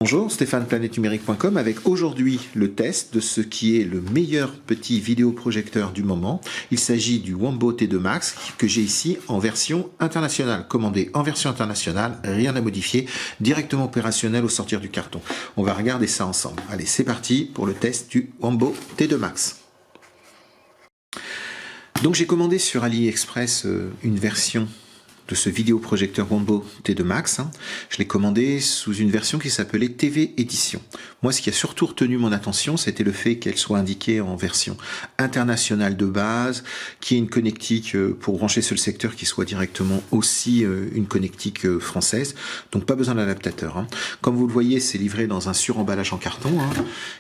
Bonjour, Stéphane, planètenumérique.com, avec aujourd'hui le test de ce qui est le meilleur petit vidéoprojecteur du moment. Il s'agit du Wombo T2 Max que j'ai ici en version internationale. Commandé en version internationale, rien à modifier, directement opérationnel au sortir du carton. On va regarder ça ensemble. Allez, c'est parti pour le test du Wombo T2 Max. Donc j'ai commandé sur AliExpress une version de ce vidéoprojecteur Wombo T2 Max. Je l'ai commandé sous une version qui s'appelait TV Édition. Moi, ce qui a surtout retenu mon attention, c'était le fait qu'elle soit indiquée en version internationale de base, qu'il y ait une connectique pour brancher sur le secteur qui soit directement aussi une connectique française. Donc pas besoin d'adaptateur. Comme vous le voyez, c'est livré dans un suremballage en carton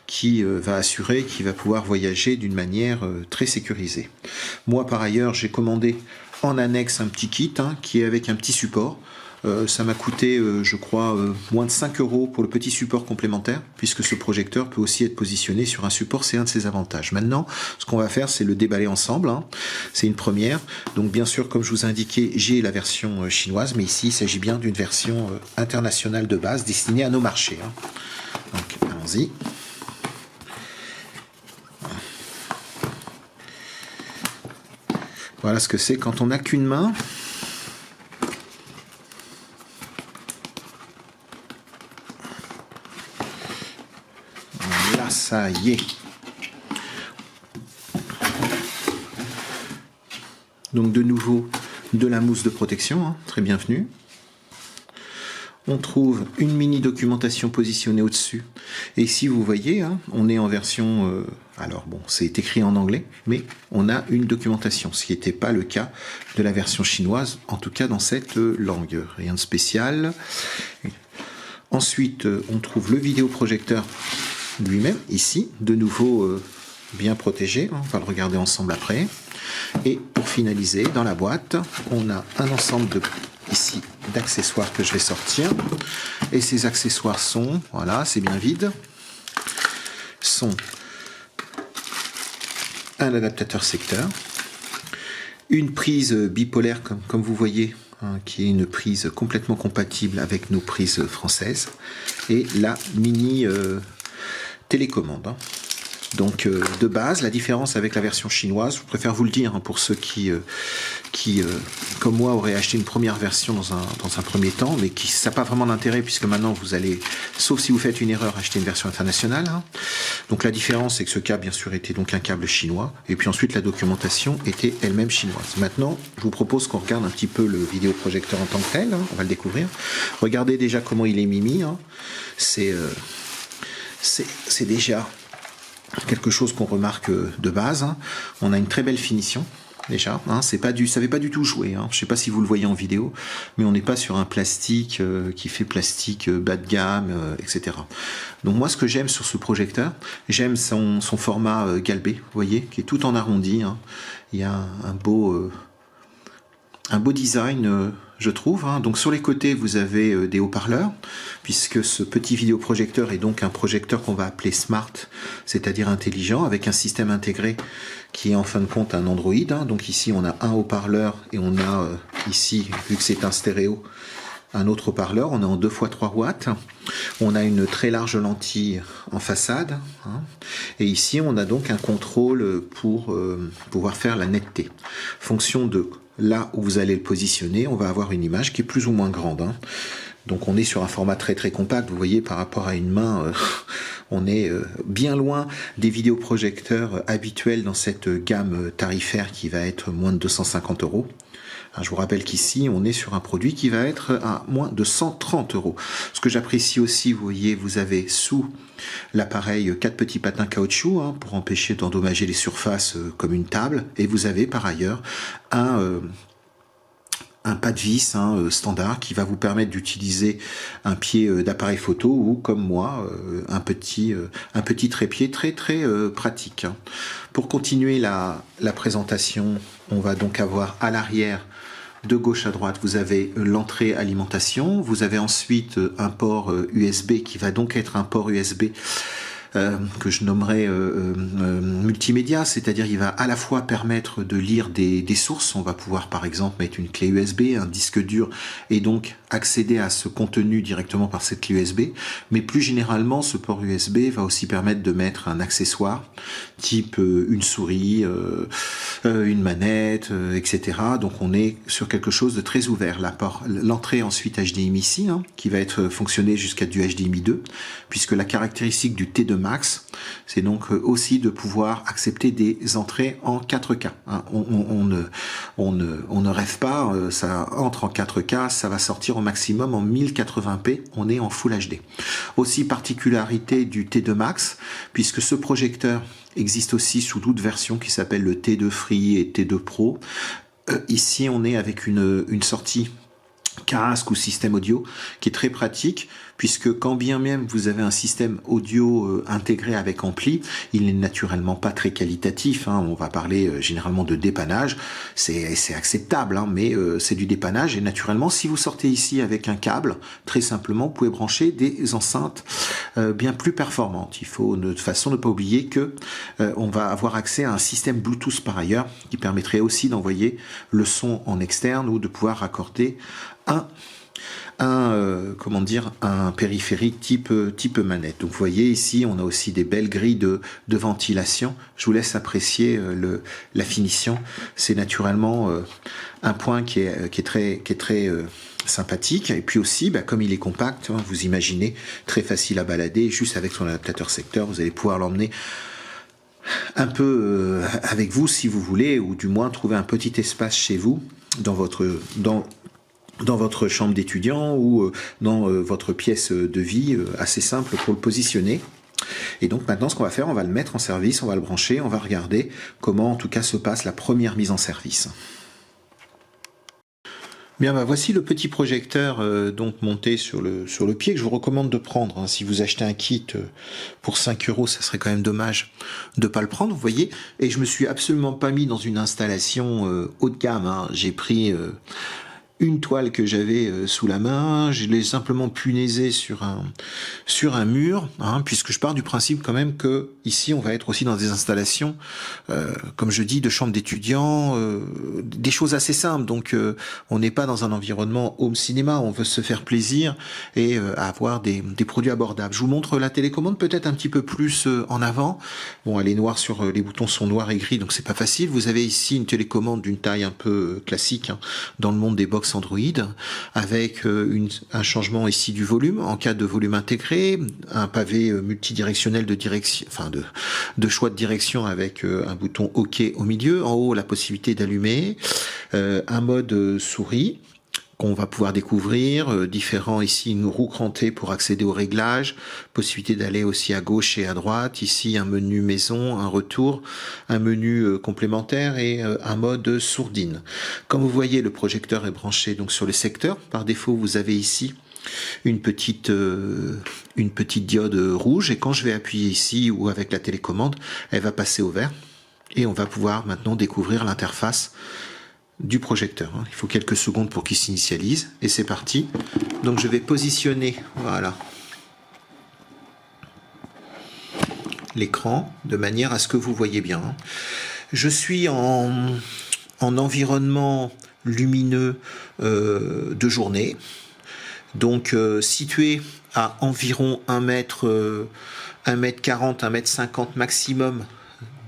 qui va assurer qu'il va pouvoir voyager d'une manière très sécurisée. Moi, par ailleurs, j'ai commandé en annexe un petit kit qui est avec un petit support. Ça m'a coûté, je crois, moins de 5 € pour le petit support complémentaire, puisque ce projecteur peut aussi être positionné sur un support, c'est un de ses avantages. Maintenant, ce qu'on va faire, c'est le déballer ensemble. C'est une première. Donc, bien sûr, comme je vous ai indiqué, j'ai la version chinoise, mais ici, il s'agit bien d'une version internationale de base, destinée à nos marchés. Donc, allons-y. Voilà ce que c'est quand on n'a qu'une main. Là, ça y est. Donc de nouveau, de la mousse de protection, très bienvenue. On trouve une mini documentation positionnée au-dessus. Et ici, vous voyez, on est en version... alors bon, c'est écrit en anglais, mais on a une documentation, ce qui n'était pas le cas de la version chinoise, en tout cas dans cette langue. Rien de spécial. Ensuite, on trouve le vidéoprojecteur lui-même, ici, de nouveau bien protégé. On va le regarder ensemble après. Et pour finaliser, dans la boîte, on a un ensemble de... ici d'accessoires que je vais sortir, et ces accessoires sont, voilà, c'est bien vide, sont un adaptateur secteur, une prise bipolaire comme vous voyez, qui est une prise complètement compatible avec nos prises françaises, et la mini télécommande. Donc de base, la différence avec la version chinoise, je préfère vous le dire pour ceux qui comme moi, auraient acheté une première version dans un premier temps, mais ça n'a pas vraiment d'intérêt puisque maintenant vous allez, sauf si vous faites une erreur, acheter une version internationale. Donc la différence, c'est que ce câble, bien sûr, était donc un câble chinois, et puis ensuite la documentation était elle-même chinoise. Maintenant, je vous propose qu'on regarde un petit peu le vidéoprojecteur en tant que tel, on va le découvrir. Regardez déjà comment il est mimi, c'est déjà quelque chose qu'on remarque de base. On a une très belle finition déjà, ça fait pas du tout jouer, je sais pas si vous le voyez en vidéo, mais on n'est pas sur un plastique qui fait plastique bas de gamme, etc. Donc moi, ce que j'aime sur ce projecteur, j'aime son format galbé, vous voyez, qui est tout en arrondi. Il y a un beau design, je trouve. Donc sur les côtés, vous avez des haut-parleurs, puisque ce petit vidéoprojecteur est donc un projecteur qu'on va appeler Smart, c'est-à-dire intelligent, avec un système intégré qui est en fin de compte un Android. Donc ici, on a un haut-parleur et on a ici, vu que c'est un stéréo, un autre haut-parleur. On est en 2x3 watts. On a une très large lentille en façade. Et ici, on a donc un contrôle pour pouvoir faire la netteté. Fonction de là où vous allez le positionner, on va avoir une image qui est plus ou moins grande. Donc on est sur un format très très compact, vous voyez, par rapport à une main, on est bien loin des vidéoprojecteurs habituels dans cette gamme tarifaire qui va être moins de 250 €. Je vous rappelle qu'ici, on est sur un produit qui va être à moins de 130 €. Ce que j'apprécie aussi, vous voyez, vous avez sous l'appareil 4 petits patins caoutchouc pour empêcher d'endommager les surfaces comme une table. Et vous avez par ailleurs un pas de vis standard qui va vous permettre d'utiliser un pied d'appareil photo ou, comme moi, un petit trépied très très pratique. Pour continuer la présentation, on va donc avoir à l'arrière, de gauche à droite, vous avez l'entrée alimentation. Vous avez ensuite un port USB qui va donc être un port USB que je nommerai multimédia, c'est-à-dire il va à la fois permettre de lire des sources. On va pouvoir par exemple mettre une clé USB, un disque dur, et donc accéder à ce contenu directement par cette clé USB. Mais plus généralement, ce port USB va aussi permettre de mettre un accessoire type une souris, une manette, etc. Donc on est sur quelque chose de très ouvert. L'entrée ensuite HDMI-C, qui va être fonctionnée jusqu'à du HDMI 2, puisque la caractéristique du T2 Max, c'est donc aussi de pouvoir accepter des entrées en 4K. On ne rêve pas, ça entre en 4K, ça va sortir au maximum en 1080p, on est en Full HD. Aussi particularité du T2 Max, puisque ce projecteur existe aussi sous d'autres versions qui s'appellent le T2 Free et T2 Pro. Ici, on est avec une sortie casque ou système audio qui est très pratique, puisque quand bien même vous avez un système audio intégré avec ampli, il n'est naturellement pas très qualitatif. On va parler généralement de dépannage, c'est acceptable, mais c'est du dépannage. Et naturellement, si vous sortez ici avec un câble, très simplement, vous pouvez brancher des enceintes bien plus performantes. Il faut de toute façon ne pas oublier que on va avoir accès à un système Bluetooth par ailleurs, qui permettrait aussi d'envoyer le son en externe ou de pouvoir raccorder un périphérique type manette. Donc vous voyez ici, on a aussi des belles grilles de ventilation. Je vous laisse apprécier la finition. C'est naturellement un point qui est très sympathique. Et puis aussi, comme il est compact, vous imaginez, très facile à balader, juste avec son adaptateur secteur, vous allez pouvoir l'emmener un peu avec vous si vous voulez, ou du moins trouver un petit espace chez vous dans votre chambre d'étudiant ou dans votre pièce de vie, assez simple pour le positionner. Et donc maintenant, ce qu'on va faire, on va le mettre en service, on va le brancher, on va regarder comment en tout cas se passe la première mise en service. Bien, voici le petit projecteur donc monté sur le pied, que je vous recommande de prendre. Si vous achetez un kit pour 5 €, ça serait quand même dommage de pas le prendre, vous voyez. Et je me suis absolument pas mis dans une installation haut de gamme. J'ai pris une toile que j'avais sous la main, je l'ai simplement punaisé sur un mur, puisque je pars du principe quand même que ici on va être aussi dans des installations, comme je dis, de chambre d'étudiants, des choses assez simples. Donc on n'est pas dans un environnement home cinéma, on veut se faire plaisir et avoir des produits abordables. Je vous montre la télécommande peut-être un petit peu plus en avant. Bon, elle est noire les boutons sont noirs et gris, donc c'est pas facile. Vous avez ici une télécommande d'une taille un peu classique dans le monde des box Android, avec un changement ici du volume en cas de volume intégré, un pavé multidirectionnel de choix de direction avec un bouton OK au milieu, en haut la possibilité d'allumer, un mode souris qu'on va pouvoir découvrir, différents ici une roue crantée pour accéder aux réglages, possibilité d'aller aussi à gauche et à droite, ici un menu maison, un retour, un menu complémentaire et un mode sourdine. Comme vous voyez, le projecteur est branché donc sur le secteur. Par défaut, vous avez ici une petite diode rouge, et quand je vais appuyer ici ou avec la télécommande, elle va passer au vert et on va pouvoir maintenant découvrir l'interface du projecteur. Il faut quelques secondes pour qu'il s'initialise et c'est parti. Donc je vais positionner l'écran de manière à ce que vous voyez bien. Je suis en environnement lumineux de journée, donc situé à environ 1m40, 1m50 maximum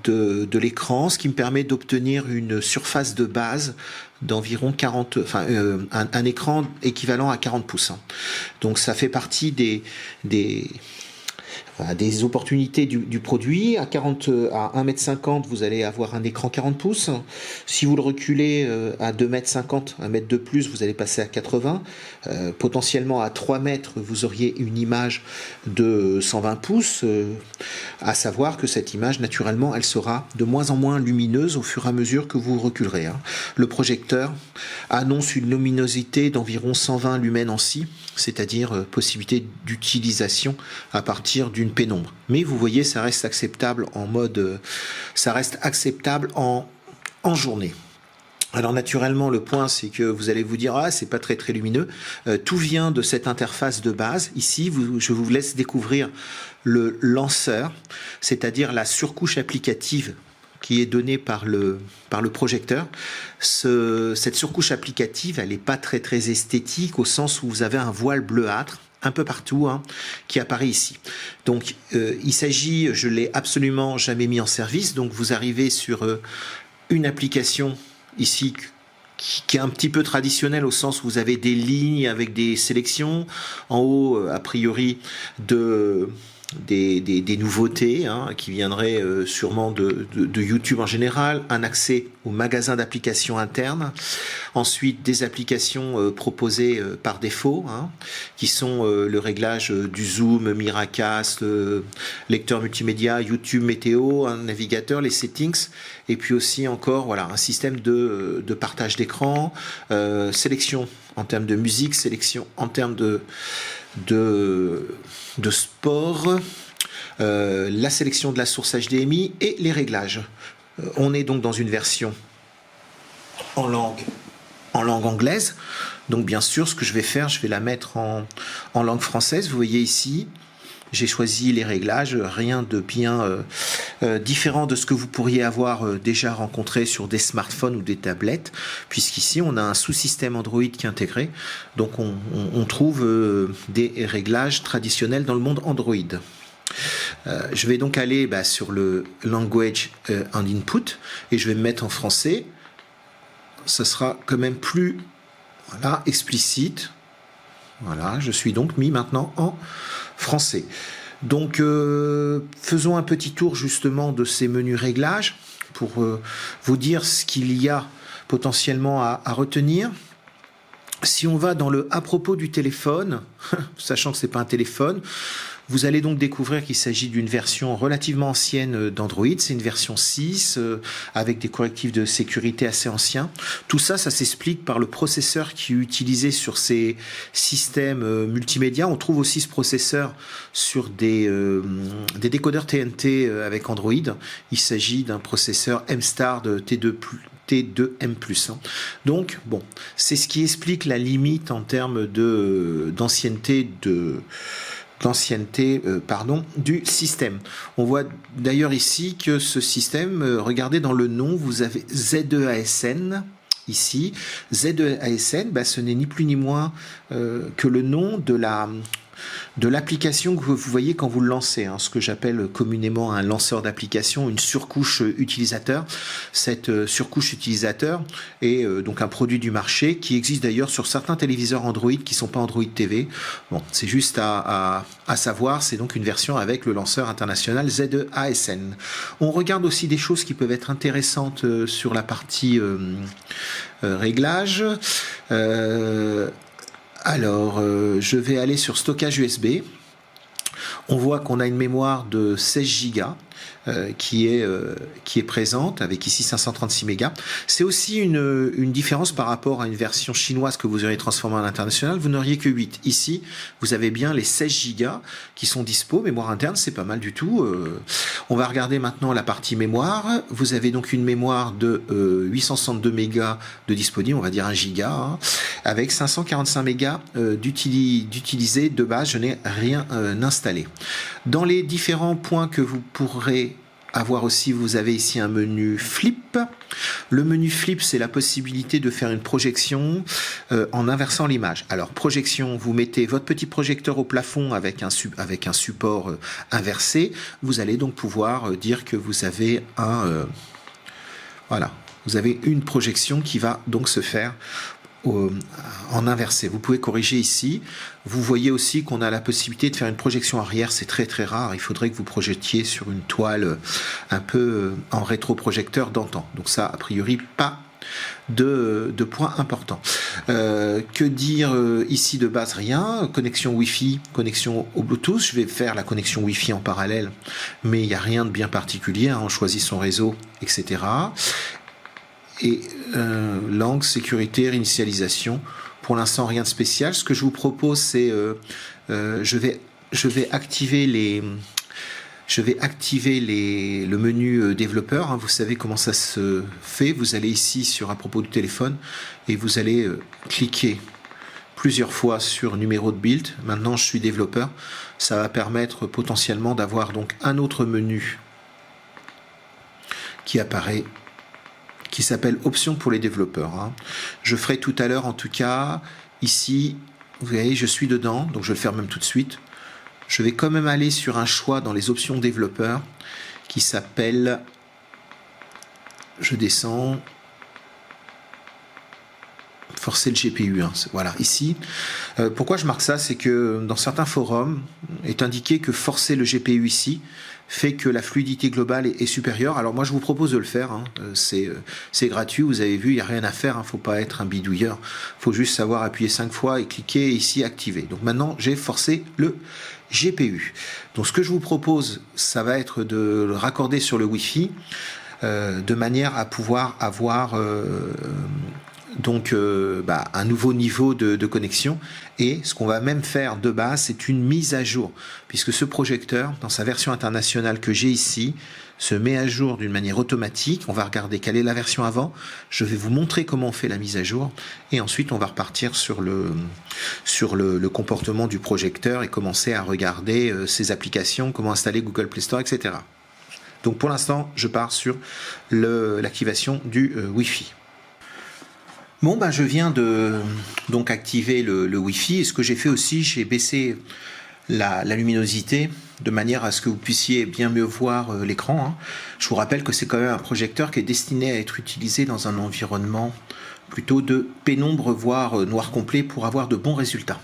de l'écran, ce qui me permet d'obtenir une surface de base d'environ un écran équivalent à 40 pouces. Donc ça fait partie des opportunités du produit. À 1m50, vous allez avoir un écran 40 pouces. Si vous le reculez à 2m50, 1 mètre de plus, vous allez passer à 80. Potentiellement à 3 mètres, vous auriez une image de 120 pouces. À savoir que cette image, naturellement, elle sera de moins en moins lumineuse au fur et à mesure que vous reculerez. Le projecteur annonce une luminosité d'environ 120 lumens en si, c'est-à-dire possibilité d'utilisation à partir d'une pénombre. Mais vous voyez, ça reste acceptable en journée. Alors naturellement, le point, c'est que vous allez vous dire, ah, c'est pas très lumineux. Tout vient de cette interface de base. Ici, je vous laisse découvrir le lanceur, c'est-à-dire la surcouche applicative qui est donnée par le projecteur. Cette surcouche applicative, elle n'est pas très esthétique, au sens où vous avez un voile bleuâtre un peu partout, hein, qui apparaît ici. Donc il s'agit, je l'ai absolument jamais mis en service, donc vous arrivez sur une application ici qui est un petit peu traditionnelle, au sens où vous avez des lignes avec des sélections en haut, a priori des nouveautés, hein, qui viendraient sûrement de YouTube en général, un accès au magasin d'applications internes, ensuite des applications proposées par défaut, hein, qui sont le réglage du zoom, Miracast, lecteur multimédia, YouTube météo, un navigateur, les settings, et puis aussi encore voilà, un système de partage d'écran, sélection en termes de musique, sélection en termes de sport, la sélection de la source HDMI et les réglages. On est donc dans une version en langue anglaise. Donc bien sûr, ce que je vais faire, je vais la mettre en langue française. Vous voyez ici, j'ai choisi les réglages, rien de bien différent de ce que vous pourriez avoir déjà rencontré sur des smartphones ou des tablettes, puisqu'ici on a un sous-système Android qui est intégré, donc on trouve des réglages traditionnels dans le monde Android. Je vais donc aller sur le Language and Input, et je vais me mettre en français. Ce sera quand même plus explicite. Voilà, je suis donc mis maintenant en français. Donc faisons un petit tour justement de ces menus réglages pour vous dire ce qu'il y a potentiellement à retenir. Si on va dans le à propos du téléphone, sachant que c'est pas un téléphone, vous allez donc découvrir qu'il s'agit d'une version relativement ancienne d'Android. C'est une version 6 avec des correctifs de sécurité assez anciens. Tout ça, ça s'explique par le processeur qui est utilisé sur ces systèmes multimédia. On trouve aussi ce processeur sur des décodeurs TNT avec Android. Il s'agit d'un processeur M-Star de T2M+. Donc, bon, c'est ce qui explique la limite en termes d'ancienneté du système. On voit d'ailleurs ici que ce système, regardez dans le nom, vous avez Z2ASN ici. Z2ASN, ce n'est ni plus ni moins que le nom de l'application que vous voyez quand vous le lancez, hein, ce que j'appelle communément un lanceur d'application, une surcouche utilisateur. Cette surcouche utilisateur est donc un produit du marché qui existe d'ailleurs sur certains téléviseurs Android qui ne sont pas Android TV. Bon, c'est juste à savoir, c'est donc une version avec le lanceur international Z2ASN. On regarde aussi des choses qui peuvent être intéressantes sur la partie réglage. Alors, je vais aller sur stockage USB. On voit qu'on a une mémoire de 16 Go qui est présente, avec ici 536 mégas. C'est aussi une différence par rapport à une version chinoise que vous auriez transformée en international. Vous n'auriez que 8. Ici, vous avez bien les 16 Go qui sont dispo. Mémoire interne, c'est pas mal du tout. On va regarder maintenant la partie mémoire. Vous avez donc une mémoire de 862 mégas de disponible, on va dire 1 giga, hein, avec 545 mégas d'utilisé de base. Je n'ai rien installé. Dans les différents points que vous pourrez avoir aussi, vous avez ici un menu flip. Le menu flip, c'est la possibilité de faire une projection en inversant l'image. Alors projection, vous mettez votre petit projecteur au plafond avec un support inversé. Vous allez donc pouvoir dire que vous avez vous avez une projection qui va donc se faire en inversé. Vous pouvez corriger ici. Vous voyez aussi qu'on a la possibilité de faire une projection arrière. C'est très rare. Il faudrait que vous projetiez sur une toile un peu en rétroprojecteur d'antan. Donc ça, a priori, pas de points importants. Que dire ici de base? Rien. Connexion Wi-Fi, connexion au Bluetooth. Je vais faire la connexion Wi-Fi en parallèle, mais il n'y a rien de bien particulier. On choisit son réseau, etc. Et langue, sécurité, réinitialisation. Pour l'instant, rien de spécial. Ce que je vous propose, c'est je vais activer Je vais activer le menu développeur. Vous savez comment ça se fait. Vous allez ici sur à propos du téléphone et vous allez cliquer plusieurs fois sur numéro de build. Maintenant, je suis développeur. Ça va permettre potentiellement d'avoir donc un autre menu qui apparaît, qui s'appelle options pour les développeurs. Je ferai tout à l'heure, en tout cas, ici, vous voyez, je suis dedans, donc je vais le faire même tout de suite. Je vais quand même aller sur un choix dans les options développeurs qui s'appelle, je descends, forcer le GPU, voilà, ici. Pourquoi je marque ça? C'est que dans certains forums est indiqué que forcer le GPU ici fait que la fluidité globale est supérieure. Alors moi je vous propose de le faire, c'est gratuit, vous avez vu, il n'y a rien à faire, faut pas être un bidouilleur, faut juste savoir appuyer 5 fois et cliquer ici activer. Donc maintenant j'ai forcé le GPU. Donc ce que je vous propose, ça va être de le raccorder sur le Wi-Fi de manière à pouvoir avoir un nouveau niveau de connexion. Et ce qu'on va même faire de base, c'est une mise à jour, puisque ce projecteur, dans sa version internationale que j'ai ici, se met à jour d'une manière automatique. On va regarder quelle est la version avant. Je vais vous montrer comment on fait la mise à jour. Et ensuite, on va repartir sur le comportement du projecteur et commencer à regarder ses applications, comment installer Google Play Store, etc. Donc pour l'instant, je pars sur l'activation du Wi-Fi. Bon, je viens de donc activer le Wi-Fi. Et ce que j'ai fait aussi, j'ai baissé la luminosité de manière à ce que vous puissiez bien mieux voir l'écran. Je vous rappelle que c'est quand même un projecteur qui est destiné à être utilisé dans un environnement plutôt de pénombre, voire noir complet, pour avoir de bons résultats.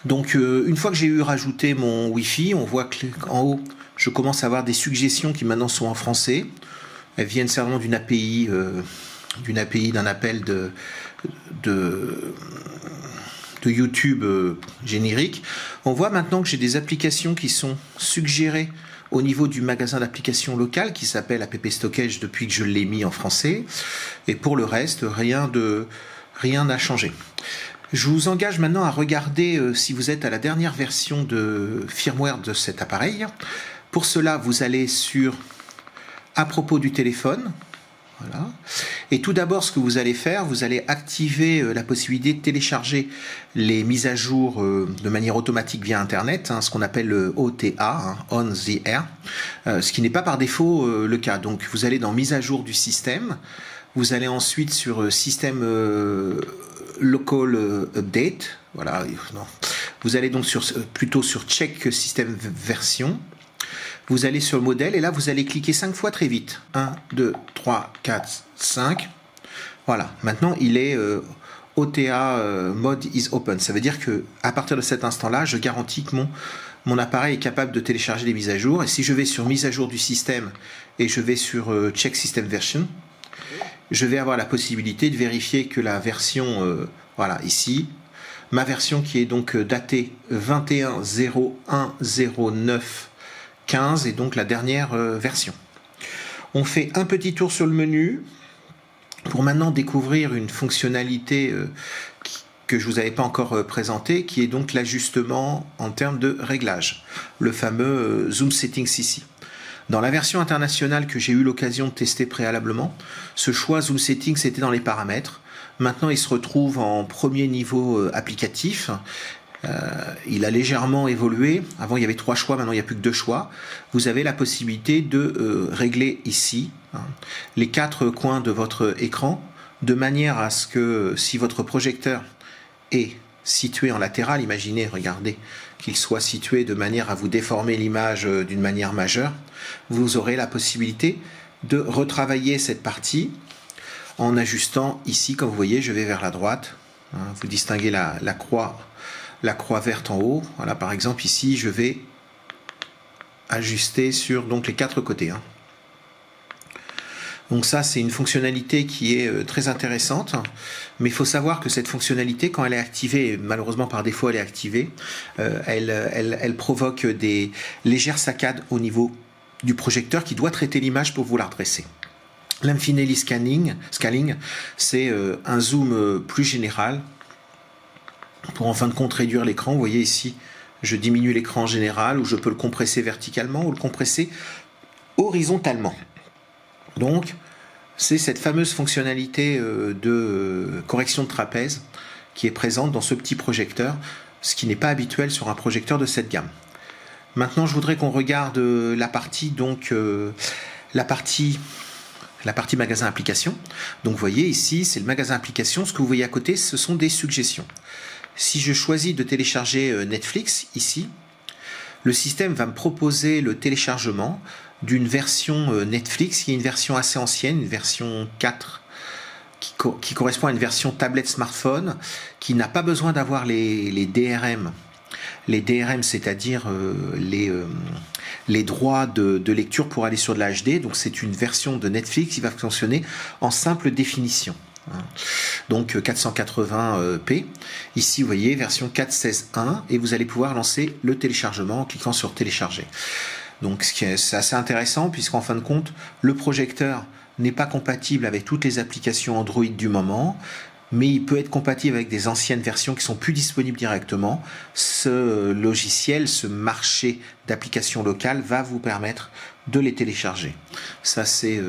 Donc une fois que j'ai rajouté mon Wi-Fi, on voit qu'en haut, je commence à avoir des suggestions qui maintenant sont en français. Elles viennent certainement d'une API, d'un appel de YouTube générique. On voit maintenant que j'ai des applications qui sont suggérées au niveau du magasin d'applications local qui s'appelle App Stockage depuis que je l'ai mis en français. Et pour le reste, rien n'a changé. Je vous engage maintenant à regarder si vous êtes à la dernière version de firmware de cet appareil. Pour cela, vous allez sur à propos du téléphone. Voilà. Et tout d'abord, ce que vous allez faire, vous allez activer la possibilité de télécharger les mises à jour de manière automatique via Internet, ce qu'on appelle le OTA, On the Air, ce qui n'est pas par défaut le cas. Donc vous allez dans mise à jour du système, vous allez ensuite sur système local update, voilà. Non. Vous allez donc plutôt sur check système version. Vous allez sur le modèle et là vous allez cliquer 5 fois très vite. 1, 2, 3, 4, 5. Voilà, maintenant il est OTA mode is open. Ça veut dire que à partir de cet instant-là, je garantis que mon appareil est capable de télécharger les mises à jour. Et si je vais sur mise à jour du système et je vais sur check system version, je vais avoir la possibilité de vérifier que la version, voilà ici, ma version qui est donc datée 21.01.09 15 et donc la dernière version. On fait un petit tour sur le menu pour maintenant découvrir une fonctionnalité que je vous avais pas encore présentée, qui est donc l'ajustement en termes de réglage, le fameux Zoom Settings ici. Dans la version internationale que j'ai eu l'occasion de tester préalablement, ce choix Zoom Settings était dans les paramètres. Maintenant, il se retrouve en premier niveau applicatif. Il a légèrement évolué. Avant il y avait 3 choix, maintenant il n'y a plus que 2 choix. Vous avez la possibilité de régler ici les 4 coins de votre écran de manière à ce que si votre projecteur est situé en latéral, imaginez, regardez, qu'il soit situé de manière à vous déformer l'image d'une manière majeure, vous aurez la possibilité de retravailler cette partie en ajustant ici, comme vous voyez, je vais vers la droite. Vous distinguez la croix verte en haut. Voilà, par exemple ici je vais ajuster sur donc les 4 côtés. Donc ça c'est une fonctionnalité qui est très intéressante, mais il faut savoir que cette fonctionnalité, quand elle est activée, malheureusement par défaut elle est activée, elle provoque des légères saccades au niveau du projecteur qui doit traiter l'image pour vous la redresser. L'infinity scaling, c'est un zoom plus général pour en fin de compte réduire l'écran. Vous voyez ici, je diminue l'écran en général, ou je peux le compresser verticalement ou le compresser horizontalement. Donc, c'est cette fameuse fonctionnalité de correction de trapèze qui est présente dans ce petit projecteur, ce qui n'est pas habituel sur un projecteur de cette gamme. Maintenant, je voudrais qu'on regarde la partie magasin application. Donc, vous voyez ici, c'est le magasin application. Ce que vous voyez à côté, ce sont des suggestions. Si je choisis de télécharger Netflix ici, le système va me proposer le téléchargement d'une version Netflix qui est une version assez ancienne, une version 4 qui correspond à une version tablette smartphone qui n'a pas besoin d'avoir les DRM. Les DRM, c'est-à-dire les droits de lecture pour aller sur de la HD. Donc c'est une version de Netflix qui va fonctionner en simple définition. Donc 480p. Ici, vous voyez, version 4.16.1 et vous allez pouvoir lancer le téléchargement en cliquant sur télécharger. Donc c'est assez intéressant puisqu'en fin de compte, le projecteur n'est pas compatible avec toutes les applications Android du moment, mais il peut être compatible avec des anciennes versions qui sont plus disponibles directement. Ce logiciel, ce marché d'applications locales va vous permettre de les télécharger. Ça c'est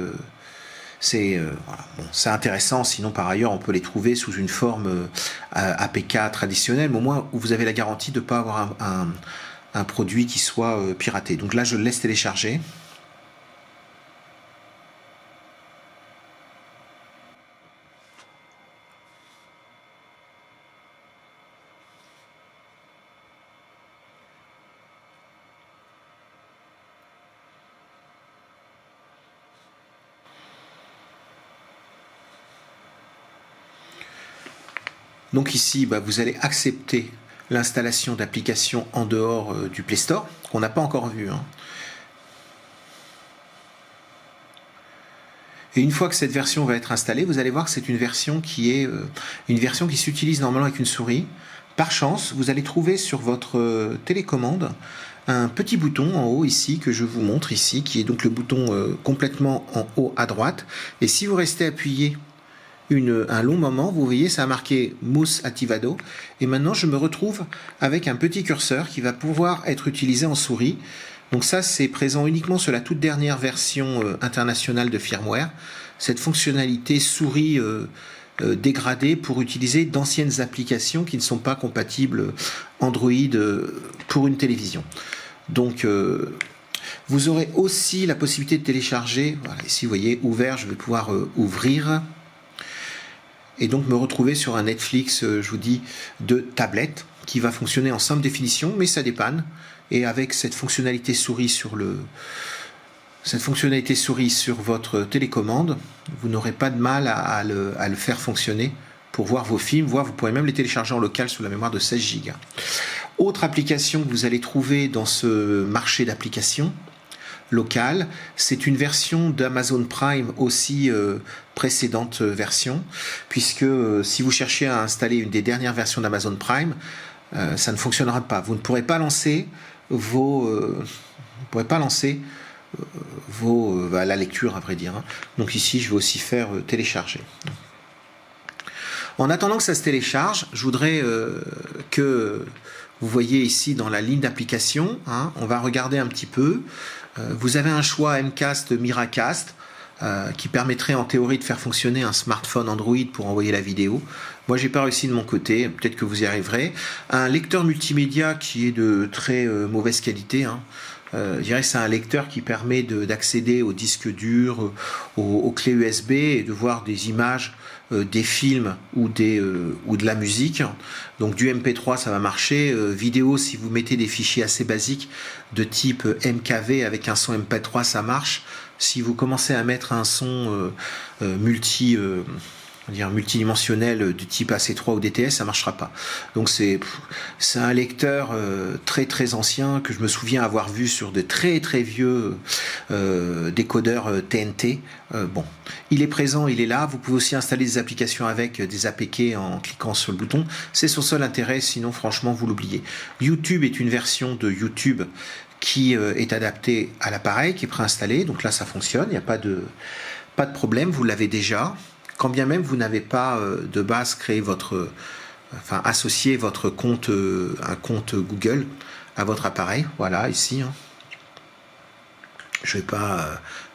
voilà. Bon, c'est intéressant, sinon par ailleurs on peut les trouver sous une forme APK traditionnelle, mais au moins vous avez la garantie de ne pas avoir un produit qui soit piraté. Donc là je le laisse télécharger. Donc ici, vous allez accepter l'installation d'applications en dehors du Play Store, qu'on n'a pas encore vu. Et une fois que cette version va être installée, vous allez voir que c'est une version qui s'utilise normalement avec une souris. Par chance, vous allez trouver sur votre télécommande un petit bouton en haut ici, que je vous montre ici, qui est donc le bouton complètement en haut à droite. Et si vous restez appuyé un long moment, vous voyez, ça a marqué Mouse Activado. Et maintenant, je me retrouve avec un petit curseur qui va pouvoir être utilisé en souris. Donc ça, c'est présent uniquement sur la toute dernière version internationale de firmware. Cette fonctionnalité souris dégradée pour utiliser d'anciennes applications qui ne sont pas compatibles Android pour une télévision. Donc, vous aurez aussi la possibilité de télécharger. Voilà, ici, vous voyez, ouvert, je vais pouvoir ouvrir. Et donc me retrouver sur un Netflix, je vous dis, de tablette, qui va fonctionner en simple définition, mais ça dépanne. Et avec cette fonctionnalité souris sur votre télécommande, vous n'aurez pas de mal à le faire fonctionner pour voir vos films, voire vous pourrez même les télécharger en local sous la mémoire de 16 Go. Autre application que vous allez trouver dans ce marché d'applications locales, c'est une version d'Amazon Prime aussi précédente version, puisque si vous cherchez à installer une des dernières versions d'Amazon Prime, ça ne fonctionnera pas. Vous ne pourrez pas lancer la lecture, à vrai dire. Donc ici, je vais aussi faire télécharger. En attendant que ça se télécharge, je voudrais que vous voyez ici dans la ligne d'application, on va regarder un petit peu. Vous avez un choix Mcast, Miracast, qui permettrait en théorie de faire fonctionner un smartphone Android pour envoyer la vidéo. Moi, j'ai pas réussi de mon côté, peut-être que vous y arriverez. Un lecteur multimédia qui est de très mauvaise qualité. Je dirais que c'est un lecteur qui permet d'accéder aux disques durs, aux clés USB et de voir des images, des films ou de la musique. Donc du MP3 ça va marcher, vidéo si vous mettez des fichiers assez basiques de type MKV avec un son MP3 ça marche. Si vous commencez à mettre un son multidimensionnel du type AC3 ou DTS, ça marchera pas. Donc c'est un lecteur très très ancien que je me souviens avoir vu sur de très très vieux décodeurs TNT. Bon, il est présent, il est là. Vous pouvez aussi installer des applications avec des APK en cliquant sur le bouton. C'est son seul intérêt, sinon franchement vous l'oubliez. YouTube est une version de YouTube qui est adaptée à l'appareil, qui est préinstallé. Donc là ça fonctionne, il n'y a pas de problème, vous l'avez déjà. Quand bien même vous n'avez pas de base créé associé votre compte, un compte Google à votre appareil. Voilà, ici. Hein. Je ne vais pas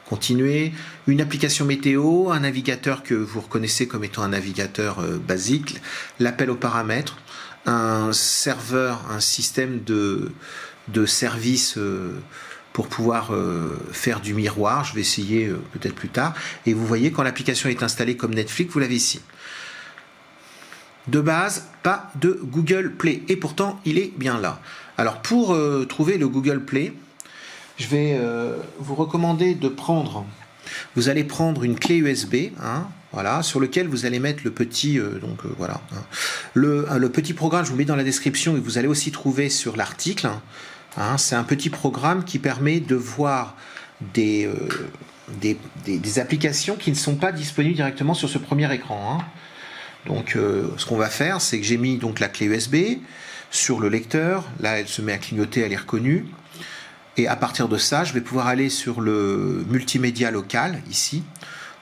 continuer. Une application météo, un navigateur que vous reconnaissez comme étant un navigateur basique, l'appel aux paramètres, un serveur, un système de service pour pouvoir faire du miroir. Je vais essayer peut-être plus tard. Et vous voyez, quand l'application est installée comme Netflix, vous l'avez ici. De base, pas de Google Play. Et pourtant, il est bien là. Alors, pour trouver le Google Play, je vais vous recommander de prendre... Vous allez prendre une clé USB, hein, voilà, sur lequel vous allez mettre le petit... voilà, hein. Le petit programme, je vous mets dans la description, et vous allez aussi trouver sur l'article. Hein, c'est un petit programme qui permet de voir des applications qui ne sont pas disponibles directement sur ce premier écran. Hein. Donc ce qu'on va faire, c'est que j'ai mis donc la clé USB sur le lecteur. Là, elle se met à clignoter, elle est reconnue. Et à partir de ça, je vais pouvoir aller sur le multimédia local, ici,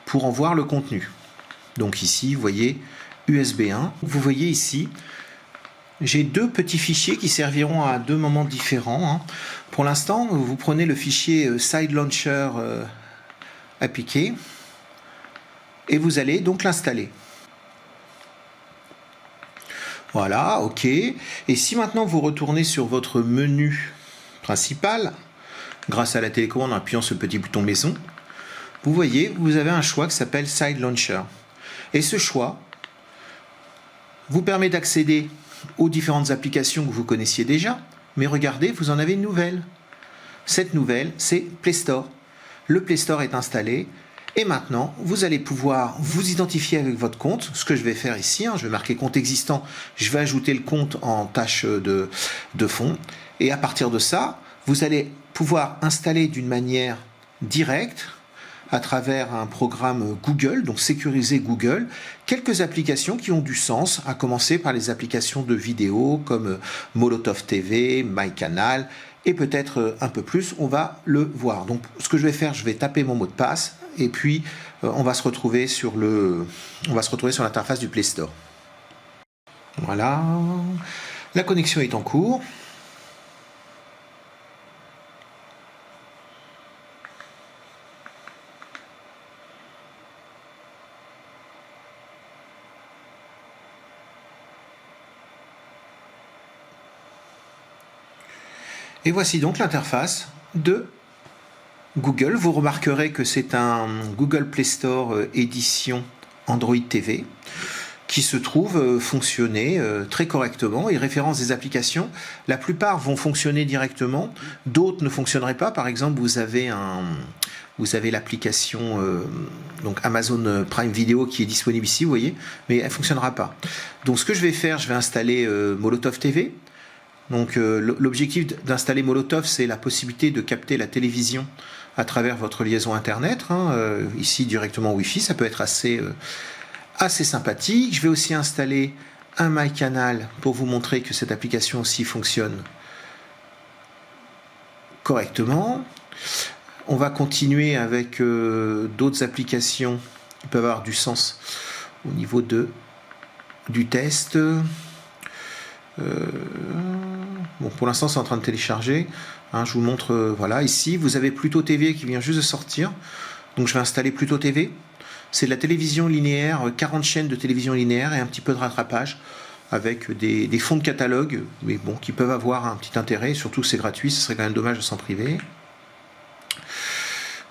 pour en voir le contenu. Donc ici, vous voyez, USB 1. Vous voyez ici, j'ai deux petits fichiers qui serviront à deux moments différents. Hein. Pour l'instant, vous prenez le fichier Side Launcher appliqué et vous allez donc l'installer. Voilà, ok. Et si maintenant vous retournez sur votre menu principal, grâce à la télécommande en appuyant sur le petit bouton maison, vous voyez, vous avez un choix qui s'appelle Side Launcher. Et ce choix vous permet d'accéder aux différentes applications que vous connaissiez déjà, mais regardez, vous en avez une nouvelle. Cette nouvelle, c'est Play Store. Le Play Store est installé, et maintenant, vous allez pouvoir vous identifier avec votre compte, ce que je vais faire ici, hein, je vais marquer compte existant, je vais ajouter le compte en tâche de fond, et à partir de ça, vous allez pouvoir installer d'une manière directe, à travers un programme Google, donc sécurisé Google, quelques applications qui ont du sens, à commencer par les applications de vidéo comme Molotov TV, MyCanal, et peut-être un peu plus, on va le voir. Donc ce que je vais faire, je vais taper mon mot de passe, et puis on va se retrouver sur l'interface du Play Store. Voilà, la connexion est en cours. Et voici donc l'interface de Google. Vous remarquerez que c'est un Google Play Store édition Android TV qui se trouve fonctionner très correctement. Il référence des applications. La plupart vont fonctionner directement, d'autres ne fonctionneraient pas. Par exemple, vous avez l'application donc Amazon Prime Video qui est disponible ici, vous voyez, mais elle ne fonctionnera pas. Donc ce que je vais faire, je vais installer Molotov TV. Donc l'objectif d'installer Molotov, c'est la possibilité de capter la télévision à travers votre liaison internet, hein, ici directement Wi-Fi, ça peut être assez sympathique. Je vais aussi installer un MyCanal pour vous montrer que cette application aussi fonctionne correctement. On va continuer avec d'autres applications qui peuvent avoir du sens au niveau du test. Bon, pour l'instant c'est en train de télécharger, hein, je vous montre, voilà, ici vous avez Pluto TV qui vient juste de sortir, donc je vais installer Pluto TV, c'est de la télévision linéaire, 40 chaînes de télévision linéaire et un petit peu de rattrapage, avec des fonds de catalogue, mais bon, qui peuvent avoir un petit intérêt, surtout que c'est gratuit, ce serait quand même dommage de s'en priver.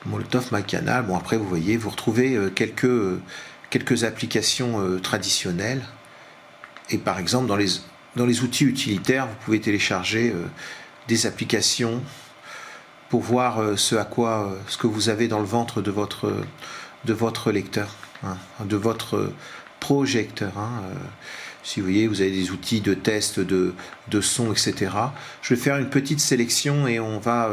Molotov, MyCanal, bon après vous voyez, vous retrouvez quelques applications traditionnelles, et par exemple dans les outils utilitaires, vous pouvez télécharger des applications pour voir ce que vous avez dans le ventre de votre lecteur, hein, de votre projecteur. Hein. Si vous voyez, vous avez des outils de test de son, etc. Je vais faire une petite sélection et on va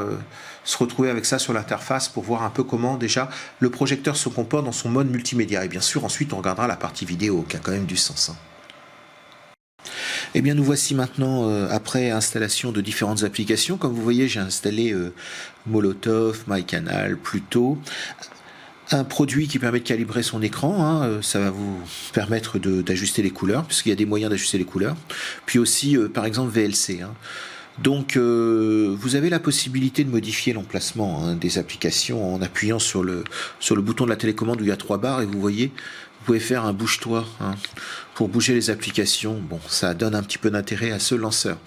se retrouver avec ça sur l'interface pour voir un peu comment déjà le projecteur se comporte dans son mode multimédia. Et bien sûr, ensuite, on regardera la partie vidéo qui a quand même du sens. Hein. Eh bien, nous voici maintenant après installation de différentes applications. Comme vous voyez, j'ai installé Molotov, MyCanal, Pluto, un produit qui permet de calibrer son écran. Hein, ça va vous permettre d'ajuster les couleurs, puisqu'il y a des moyens d'ajuster les couleurs. Puis aussi, par exemple, VLC. Hein. Donc vous avez la possibilité de modifier l'emplacement des applications en appuyant sur le bouton de la télécommande où il y a 3 barres, et vous voyez, vous pouvez faire un bouge-toi pour bouger les applications. Bon, ça donne un petit peu d'intérêt à ce lanceur.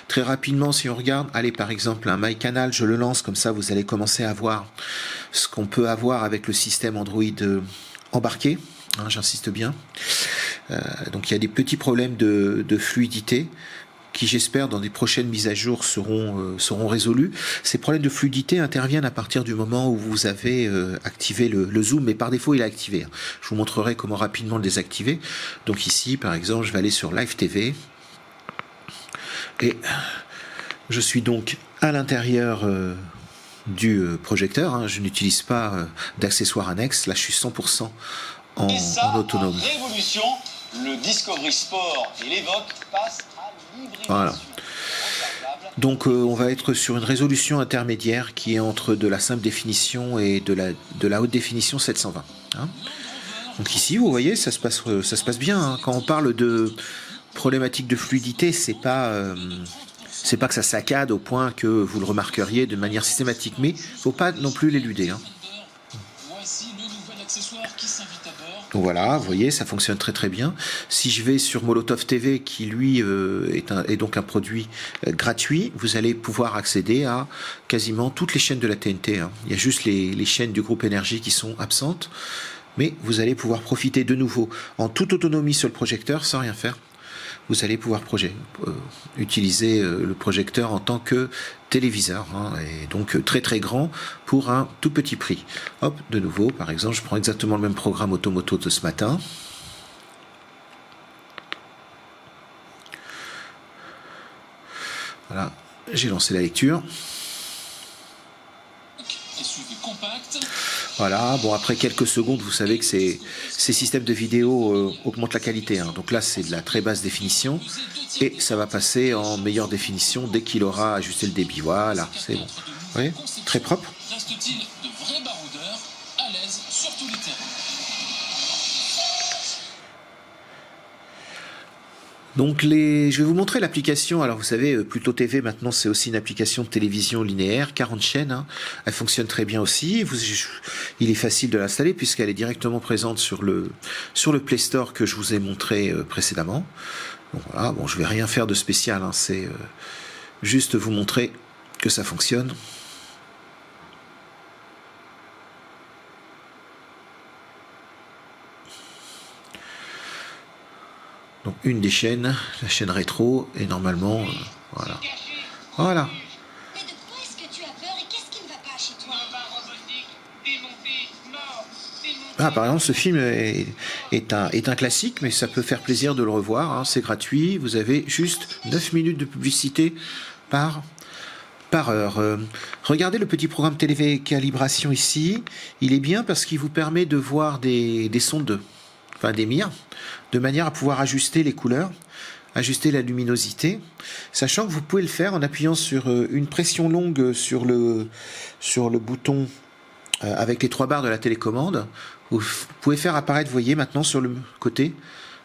Très rapidement, si on regarde, allez, par exemple, un MyCanal, je le lance, comme ça vous allez commencer à voir ce qu'on peut avoir avec le système Android embarqué, j'insiste bien. Donc il y a des petits problèmes de fluidité qui, j'espère, dans des prochaines mises à jour seront résolus. Ces problèmes de fluidité interviennent à partir du moment où vous avez activé le zoom, mais par défaut il est activé. Je vous montrerai comment rapidement le désactiver. Donc ici, par exemple, je vais aller sur Live TV et je suis donc à l'intérieur du projecteur. Je n'utilise pas d'accessoires annexes. Là, je suis 100% en autonome. Révolution, le Discovery Sport et l'Evoque passent à l'hybridation. Voilà. Donc on va être sur une résolution intermédiaire qui est entre de la simple définition et de la haute définition 720. Donc ici, vous voyez, ça se passe bien. Quand on parle de problématique de fluidité, c'est pas que ça saccade au point que vous le remarqueriez de manière systématique, mais faut pas non plus l'éluder. Donc voilà, vous voyez, ça fonctionne très très bien. Si je vais sur Molotov TV, qui lui est donc un produit gratuit, vous allez pouvoir accéder à quasiment toutes les chaînes de la TNT. Il y a juste les chaînes du groupe Énergie qui sont absentes, mais vous allez pouvoir profiter de nouveau en toute autonomie sur le projecteur sans rien faire. Vous allez pouvoir utiliser le projecteur en tant que téléviseur, et donc très très grand pour un tout petit prix. Hop, de nouveau, par exemple, je prends exactement le même programme Automoto de ce matin. Voilà, j'ai lancé la lecture. Voilà, bon, après quelques secondes, vous savez que ces systèmes de vidéo augmentent la qualité. Donc là, c'est de la très basse définition. Et ça va passer en meilleure définition dès qu'il aura ajusté le débit. Voilà, c'est bon. Vous voyez, très propre. Reste-t-il de vrais baroudeurs à l'aise sur tous les terrains. Donc je vais vous montrer l'application. Alors vous savez, Pluto TV maintenant c'est aussi une application de télévision linéaire, 40 chaînes. Elle fonctionne très bien aussi. Il est facile de l'installer puisqu'elle est directement présente sur le Play Store que je vous ai montré précédemment. Donc voilà, bon, je vais rien faire de spécial. C'est juste vous montrer que ça fonctionne. Donc une des chaînes, la chaîne rétro, et normalement, voilà. Voilà. Mais de quoi est-ce que tu as peur et qu'est-ce qui ne va pas chez toi? Par exemple, ce film est un classique, mais ça peut faire plaisir de le revoir. C'est gratuit. Vous avez juste 9 minutes de publicité par heure. Regardez le petit programme télécalibration ici. Il est bien parce qu'il vous permet de voir des sondes, enfin des mires, de manière à pouvoir ajuster les couleurs, ajuster la luminosité, sachant que vous pouvez le faire en appuyant sur une pression longue sur le bouton avec les 3 barres de la télécommande. Vous pouvez faire apparaître, vous voyez maintenant sur le côté,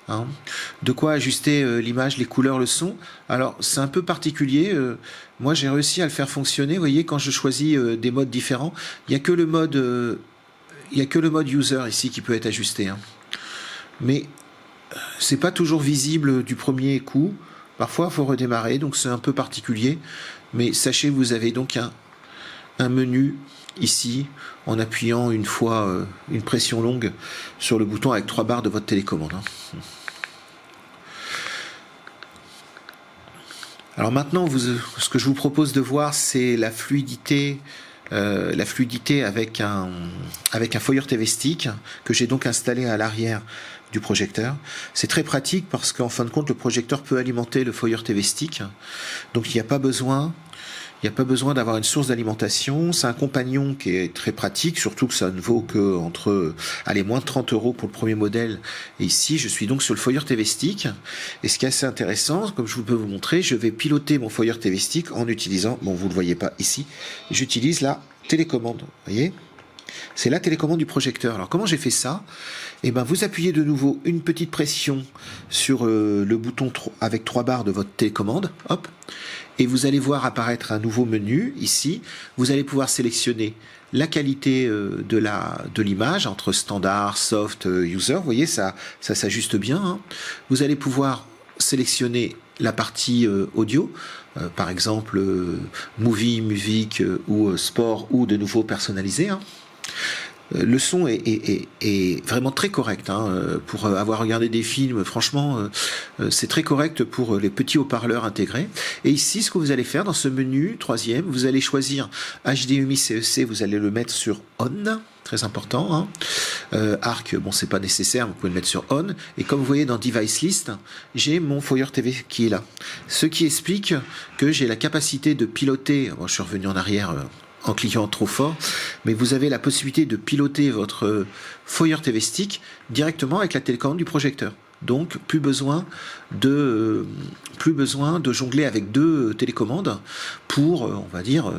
de quoi ajuster l'image, les couleurs, le son. Alors c'est un peu particulier, moi j'ai réussi à le faire fonctionner, vous voyez, quand je choisis des modes différents, il n'y a que le mode user ici qui peut être ajusté. Mais c'est pas toujours visible du premier coup. Parfois, il faut redémarrer, donc c'est un peu particulier. Mais sachez que vous avez donc un menu ici, en appuyant une fois une pression longue sur le bouton avec 3 barres de votre télécommande. Alors maintenant, ce que je vous propose de voir, c'est la fluidité avec un Fire TV Stick que j'ai donc installé à l'arrière du projecteur. C'est très pratique parce qu'en fin de compte, le projecteur peut alimenter le Fire TV Stick. Donc il n'y a pas besoin d'avoir une source d'alimentation. C'est un compagnon qui est très pratique, surtout que ça ne vaut que moins de 30 € pour le premier modèle. Et ici, je suis donc sur le Fire TV Stick. Et ce qui est assez intéressant, comme je peux vous montrer, je vais piloter mon Fire TV Stick en utilisant, bon, vous ne le voyez pas ici, j'utilise la télécommande. Vous voyez ? C'est la télécommande du projecteur. Alors comment j'ai fait ça? Eh ben, vous appuyez de nouveau une petite pression sur le bouton avec 3 barres de votre télécommande, hop, et vous allez voir apparaître un nouveau menu ici. Vous allez pouvoir sélectionner la qualité de l'image entre standard, soft, user. Vous voyez, ça s'ajuste bien, hein. Vous allez pouvoir sélectionner la partie audio, par exemple movie, musique ou sport, ou de nouveau personnalisé, hein. Le son est vraiment très correct, hein, pour avoir regardé des films, franchement, c'est très correct pour les petits haut-parleurs intégrés. Et ici, ce que vous allez faire dans ce menu, troisième, vous allez choisir HDMI CEC, vous allez le mettre sur On, très important, hein. Arc, bon, c'est pas nécessaire, vous pouvez le mettre sur On. Et comme vous voyez dans Device List, j'ai mon Foyer TV qui est là. Ce qui explique que j'ai la capacité de piloter, bon, je suis revenu en arrière, en cliquant trop fort, mais vous avez la possibilité de piloter votre Foyer TV Stick directement avec la télécommande du projecteur. Donc plus besoin de jongler avec 2 télécommandes pour, on va dire,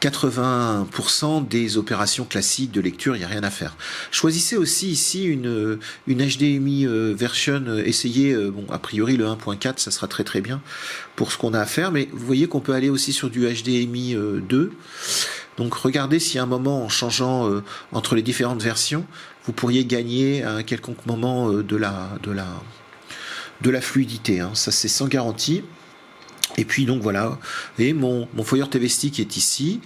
80% des opérations classiques de lecture, il n'y a rien à faire. Choisissez aussi ici une HDMI version, essayez, bon, a priori le 1.4, ça sera très très bien pour ce qu'on a à faire, mais vous voyez qu'on peut aller aussi sur du HDMI 2. Donc regardez si à un moment, en changeant entre les différentes versions, vous pourriez gagner à un quelconque moment de la fluidité, hein. Ça c'est sans garantie. Et puis donc voilà, et mon Foyer TV Stick est ici.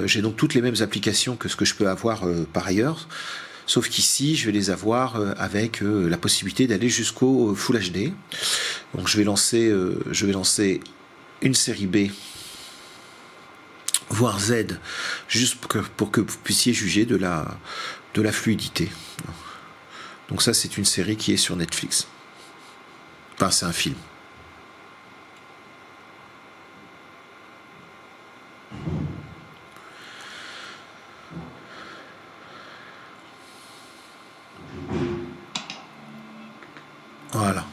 J'ai donc toutes les mêmes applications que ce que je peux avoir par ailleurs, sauf qu'ici je vais les avoir avec la possibilité d'aller jusqu'au Full HD. Donc je vais lancer une série B, voire Z, juste pour que vous puissiez juger de la fluidité. Donc ça, c'est une série qui est sur Netflix. Enfin, c'est un film. Voilà.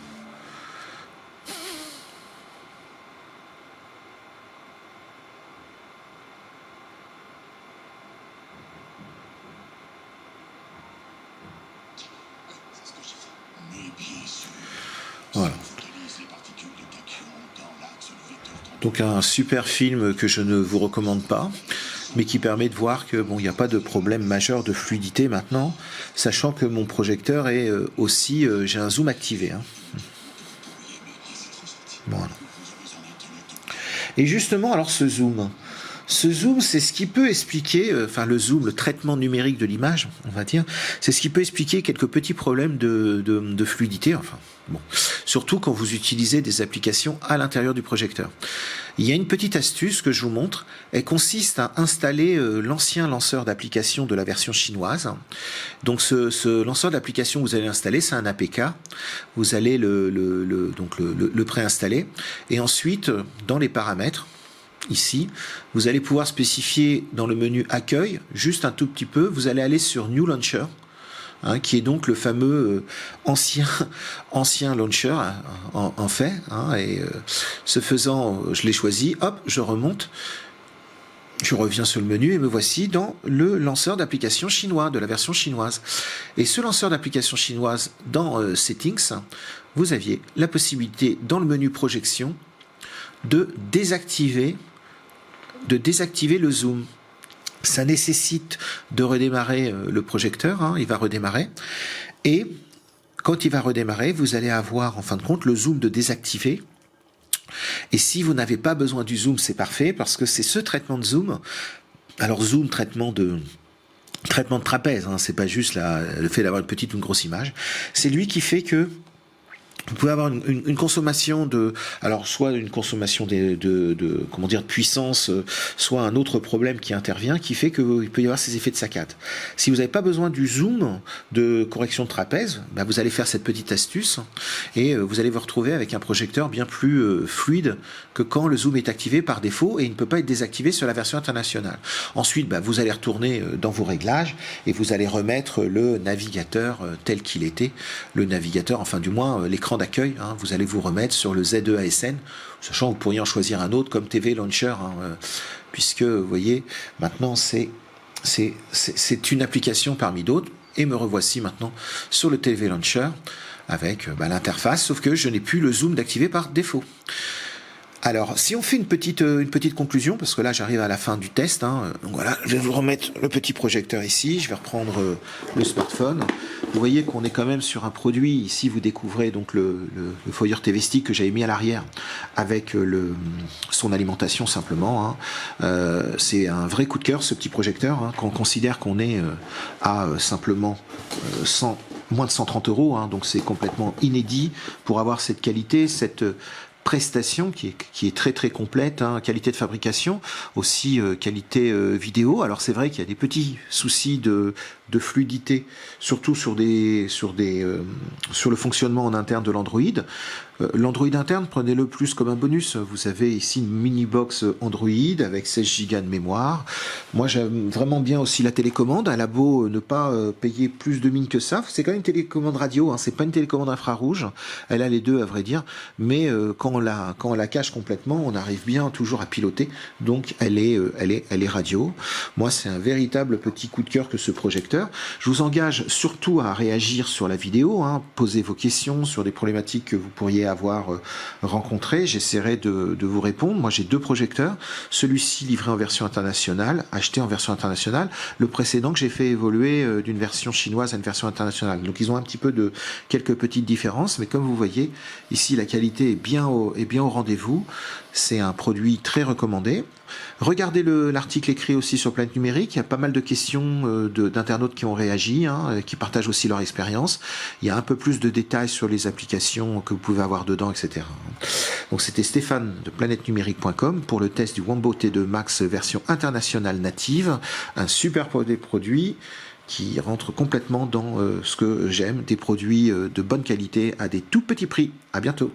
Voilà. Donc un super film que je ne vous recommande pas, mais qui permet de voir que bon, il n'y a pas de problème majeur de fluidité maintenant, sachant que mon projecteur est aussi, j'ai un zoom activé, hein. Voilà. Et justement, alors ce zoom, c'est ce qui peut expliquer, enfin le zoom, le traitement numérique de l'image, on va dire, c'est ce qui peut expliquer quelques petits problèmes de fluidité, enfin, bon, surtout quand vous utilisez des applications à l'intérieur du projecteur. Il y a une petite astuce que je vous montre, elle consiste à installer l'ancien lanceur d'application de la version chinoise. Donc ce lanceur d'application que vous allez installer, c'est un APK, vous allez le préinstaller, et ensuite, dans les paramètres, ici, vous allez pouvoir spécifier dans le menu accueil, juste un tout petit peu, vous allez aller sur New Launcher, hein, qui est donc le fameux ancien launcher en fait, hein, et ce faisant, je l'ai choisi, hop, je remonte, je reviens sur le menu et me voici dans le lanceur d'application chinois, de la version chinoise. Et ce lanceur d'application chinoise, dans Settings, vous aviez la possibilité, dans le menu projection, de désactiver le zoom. Ça nécessite de redémarrer le projecteur, hein, il va redémarrer, et quand il va redémarrer, vous allez avoir en fin de compte le zoom de désactiver. Et si vous n'avez pas besoin du zoom, c'est parfait, parce que c'est ce traitement de zoom, alors zoom, traitement de trapèze, hein, c'est pas juste le fait d'avoir une petite ou une grosse image, c'est lui qui fait que vous pouvez avoir une consommation alors soit une consommation comment dire, de puissance, soit un autre problème qui intervient, qui fait qu'il peut y avoir ces effets de saccade. Si vous n'avez pas besoin du zoom de correction de trapèze, bah vous allez faire cette petite astuce et vous allez vous retrouver avec un projecteur bien plus fluide que quand le zoom est activé par défaut et il ne peut pas être désactivé sur la version internationale. Ensuite, bah, vous allez retourner dans vos réglages et vous allez remettre le navigateur tel qu'il était, le navigateur, enfin du moins l'écran d'accueil, hein, vous allez vous remettre sur le ZE ASN, sachant que vous pourriez en choisir un autre comme TV Launcher, hein, puisque vous voyez, maintenant c'est c'est une application parmi d'autres. Et me revoici maintenant sur le TV Launcher avec l'interface, sauf que je n'ai plus le zoom d'activer par défaut. Alors, si on fait une petite conclusion, parce que là j'arrive à la fin du test, donc voilà, je vais vous remettre le petit projecteur ici, je vais reprendre le smartphone. Vous voyez qu'on est quand même sur un produit, ici vous découvrez donc le Foyer TV Stick que j'avais mis à l'arrière avec son alimentation simplement. C'est un vrai coup de cœur ce petit projecteur, quand on considère qu'on est à simplement moins de 130 €, donc c'est complètement inédit pour avoir cette qualité, cette prestation qui est très très complète, qualité de fabrication, aussi qualité vidéo. Alors c'est vrai qu'il y a des petits soucis de fluidité, surtout sur le fonctionnement en interne de l'Android. L'Android interne, prenez-le plus comme un bonus. Vous avez ici une mini box Android avec 16 Go de mémoire. Moi j'aime vraiment bien aussi la télécommande. Elle a beau ne pas payer plus de mine que ça, c'est quand même une télécommande radio, c'est pas une télécommande infrarouge. Elle a les deux à vrai dire, mais quand on la cache complètement, on arrive bien toujours à piloter. Donc elle est radio. Moi c'est un véritable petit coup de cœur que ce projecteur. Je vous engage surtout à réagir sur la vidéo, posez vos questions sur des problématiques que vous pourriez avoir rencontrées. J'essaierai de vous répondre. Moi j'ai 2 projecteurs, celui-ci livré en version internationale, acheté en version internationale, le précédent que j'ai fait évoluer d'une version chinoise à une version internationale. Donc ils ont un petit peu de quelques petites différences, mais comme vous voyez ici la qualité est bien au rendez-vous. C'est un produit très recommandé. Regardez l'article écrit aussi sur Planète Numérique. Il y a pas mal de questions d'internautes qui ont réagi, qui partagent aussi leur expérience. Il y a un peu plus de détails sur les applications que vous pouvez avoir dedans, etc. Donc c'était Stéphane de planètenumérique.com pour le test du Wombo T2 Max version internationale native. Un super produit qui rentre complètement dans ce que j'aime, des produits de bonne qualité à des tout petits prix. À bientôt.